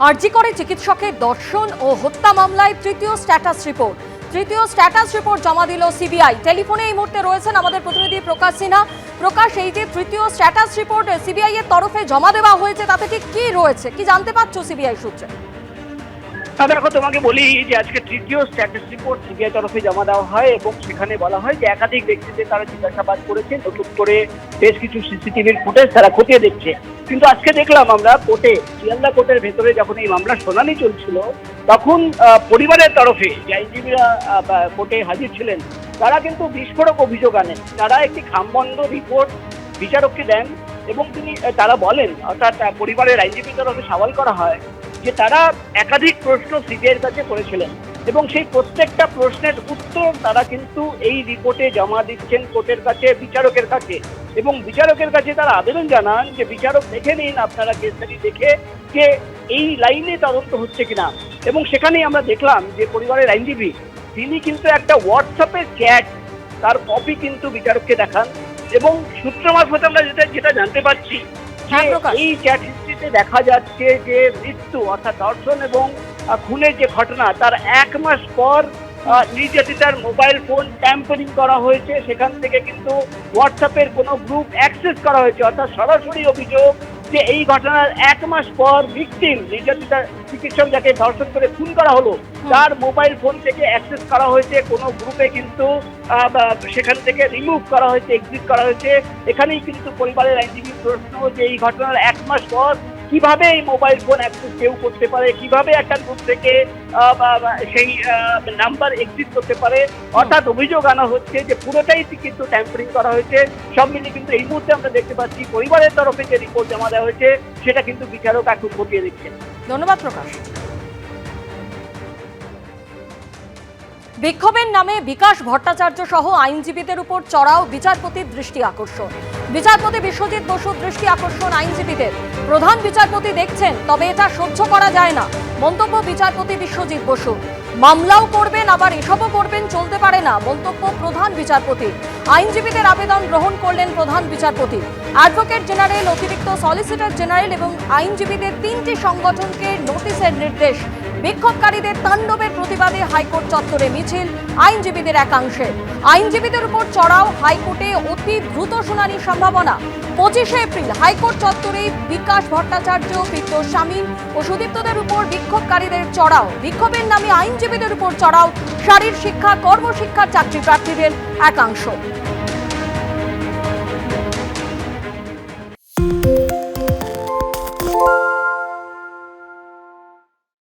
আরজি করে চিকিৎসকের ধর্ষণ ও হত্যা মামলায় তৃতীয় স্ট্যাটাস রিপোর্ট জমা দিল সিবিআই। টেলিফোনে এই মুহূর্তে রয়েছেন আমাদের প্রতিনিধি প্রকাশ সিনহা। প্রকাশ, এই যে তৃতীয় স্ট্যাটাস রিপোর্ট সিবিআই এর তরফে জমা দেওয়া হয়েছে তাতে ঠিক কি রয়েছে, কি জানতে পারছো সিবিআই সূত্রে? দেখো, তোমাকে বলি যে আজকে তৃতীয় স্ট্যাটাস রিপোর্ট সিবিআই তরফে জমা দেওয়া হয় এবং সেখানে বলা হয় যে একাধিক ব্যক্তিদের তারা জিজ্ঞাসাবাদ করেছে, নতুন করে বেশ কিছু সিসিটিভির ফুটেজ তারা খতিয়ে দেখছে। কিন্তু আজকে দেখলাম আমরা কোর্টে, শিয়ালদা কোর্টের ভেতরে যখন এই মামলার শুনানি চলছিল তখন পরিবারের তরফে যে আইনজীবীরা কোর্টে হাজির ছিলেন তারা কিন্তু বিস্ফোরক অভিযোগ আনেন। তারা একটি খামবন্ধ রিপোর্ট বিচারককে দেন এবং তারা বলেন, অর্থাৎ পরিবারের আইনজীবীর তরফে সওয়াল করা হয় যে তারা একাধিক প্রশ্ন সিবিআইয়ের কাছে করেছিলেন এবং সেই প্রত্যেকটা প্রশ্নের উত্তর তারা কিন্তু এই রিপোর্টে জমা দিচ্ছেন কোর্টের কাছে, বিচারকের কাছে। এবং বিচারকের কাছে তারা আবেদন জানান যে বিচারক দেখে নিন আপনারা কেসটি দেখে যে এই লাইনে তদন্ত হচ্ছে কিনা। এবং সেখানেই আমরা দেখলাম যে পরিবারের আইনজীবী তিনি কিন্তু একটা হোয়াটসঅ্যাপের চ্যাট, তার কপি কিন্তু বিচারককে দেখান এবং সূত্র মারফত আমরা যেটা জানতে পারছি এই চ্যাট হিস্ট্রিতে দেখা যাচ্ছে যে মৃত্যু অর্থাৎ ধর্ষণ এবং খুনের যে ঘটনা তার 1 মাস পর নির্যাতিতার মোবাইল ফোন ট্যাম্পারিং করা হয়েছে। সেখান থেকে কিন্তু হোয়াটসঅ্যাপের কোনো গ্রুপ অ্যাক্সেস করা হয়েছে, অর্থাৎ সরাসরি অভিযোগ যে এই ঘটনার 1 মাস পর ভিকটিম নির্যাতিতার চিকিৎসক যাকে ধর্ষণ করে খুন করা হলো তার মোবাইল ফোন থেকে অ্যাক্সেস করা হয়েছে কোনো গ্রুপে, কিন্তু সেখান থেকে রিমুভ করা হয়েছে, এক্সিট করা হয়েছে। এখানেই কিন্তু পরিবারের আইনজীবীর প্রশ্ন যে এই ঘটনার 1 মাস পর কিভাবে এই মোবাইল ফোন অ্যাক্সেস কেউ করতে পারে, কিভাবে একটা গ্রুপ থেকে সেই নাম্বার এক্সিট করতে পারে। অর্থাৎ অভিযোগ আনা হচ্ছে যে পুরোটাই কিন্তু ট্যাম্পারিং করা হয়েছে। সব মিলিয়ে কিন্তু এই মুহূর্তে আমরা দেখতে পাচ্ছি পরিবারের তরফে যে রিপোর্ট জমা দেওয়া হয়েছে সেটা কিন্তু বিচারক এখন খতিয়ে দেখছেন। ধন্যবাদ প্রকাশ। বিক্ষোভের নামে বিকাশ ভট্টাচার্য সহ আইনজীবীদের উপর চড়াও বিচারপতির দৃষ্টি আকর্ষণ। বিচারপতি বিশ্বজিৎ বসুর দৃষ্টি আকর্ষণ আইনজীবীদের। প্রধান বিচারপতি দেখছেন, তবে এটা সহ্য করা যায় না, মন্তব্য বিচারপতি বিশ্বজিৎ বসু। মামলাও করবেন আবার এসবও করবেন, চলতে পারে না, মন্তব্য প্রধান বিচারপতি। আইনজীবীদের আবেদন গ্রহণ করলেন প্রধান বিচারপতি। অ্যাডভোকেট জেনারেল, অতিরিক্ত সলিসিটর জেনারেল এবং আইনজীবীদের 3টি সংগঠনকে নোটিশের নির্দেশ। বিক্ষোভকারীদের তাণ্ডবের প্রতিবাদে হাইকোর্ট চত্বরে মিছিল আইনজীবীদের একাংশের। আইনজীবীদের উপর চড়াও, হাইকোর্টে অতি দ্রুত শুনানির সম্ভাবনা। 25শে এপ্রিল হাইকোর্ট চত্বরে বিকাশ ভট্টাচার্য, ফিরদৌস শামীম ও সুদীপ্তদের উপর বিক্ষোভকারীদের চড়াও। বিক্ষোভের নামে আইনজীবীদের উপর চড়াও, শারীর শিক্ষা, কর্মশিক্ষার চাকরি প্রার্থীদের একাংশ।